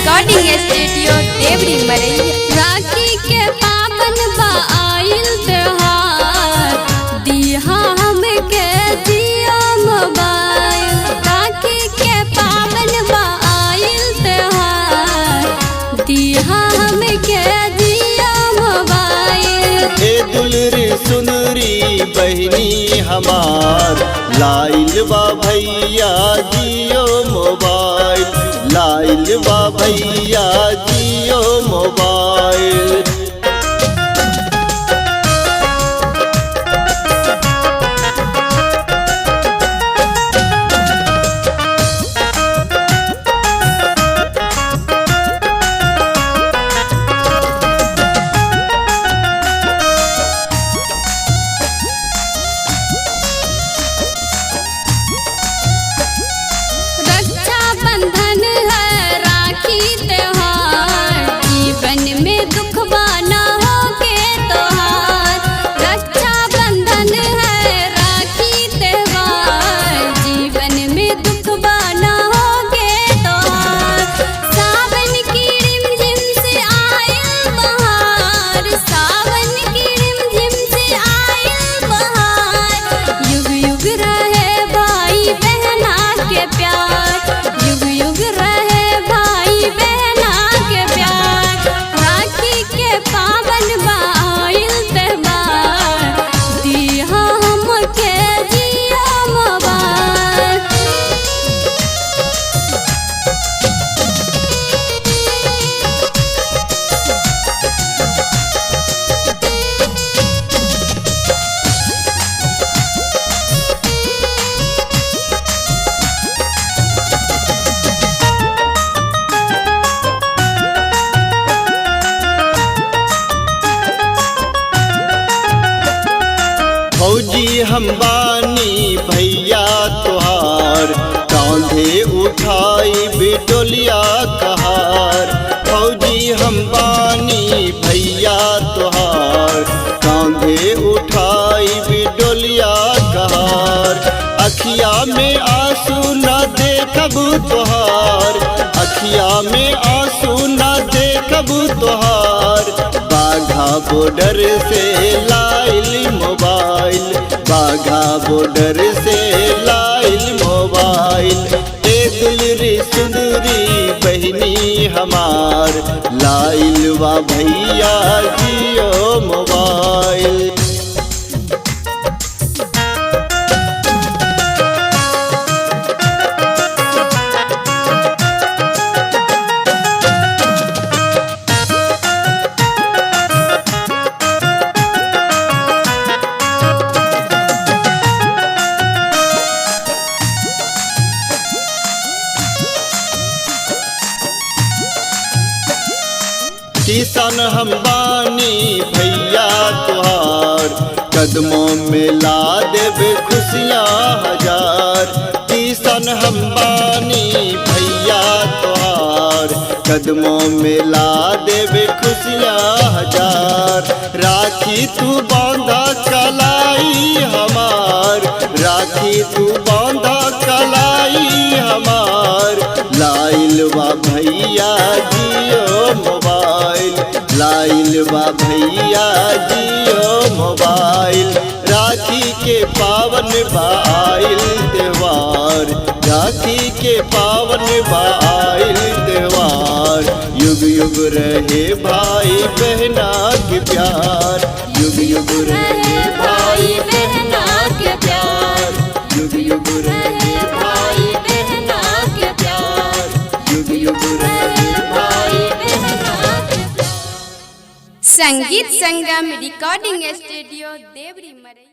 Recording studio देवरी मरैया। राखी के पावन आइल त्योहार दिहा हमके जियो मोबाइल। राखी के पावन आइल त्योहार दिहा हमके जियो मोबाइल। ए दुलरी सुनरी बहनी हमार लाइल बा भैया जियो मोबाइल, लाइल बा भैया जियो मोबाइल। बंधन है राखी त्योहार जीवन में दुख बाना हो के त्योहार। रक्षा बंधन है राखी त्योहार जीवन में दुख बाना हो के त्योहार। सावन की रिमझिम से आयल बहार, सावन की रिमझिम से आयल बहार। युग युग रहे भाई बहना के प्यार, युग युग रहे भाई बहना के प्यार। राखी के पावन आइल त्योहार दिहा हमके जियो मोबाइल। फौजी हम बानी भैया तुहार कांधे उठाई बिटोलिया कहार। फौजी हम बानी भैया तुहार कांधे उठाई बिटोलिया कहार। अखिया में आंसू न देखबू तुहार, अखिया में आंसू न देखबू तुहार। बाघा बॉर्डर से लाइल मोबाइल, बाघा बॉर्डर से लाइल मोबाइल। ए दुलरी सुंदरी बहनी हमार लाइल वा भैया जियो मोबाइल। किसान हम बानी भैया तुहार कदमों में ला देवे खुशियाँ हजार। किसान हम बानी भैया तुहार कदमों में ला देवे खुशियाँ हजार। राखी तू बांधा कलाई हमार, राखी तू बांधा कलाई हमार। लाइल बा भैया जियो मोबाइल, लाइल बा भैया जियो मोबाइल। राखी के पावन आइल त्योहार, राखी के पावन आइल त्योहार। युग युग रहे भाई बहना के प्यार, युग युग रहे भाई बहना के प्यार, युग युग रहे भाई बहना के प्यार, युग युग रहे भाई बहना के प्यार। संगीत संगम रिकॉर्डिंग स्टूडियो देवरी मरैया।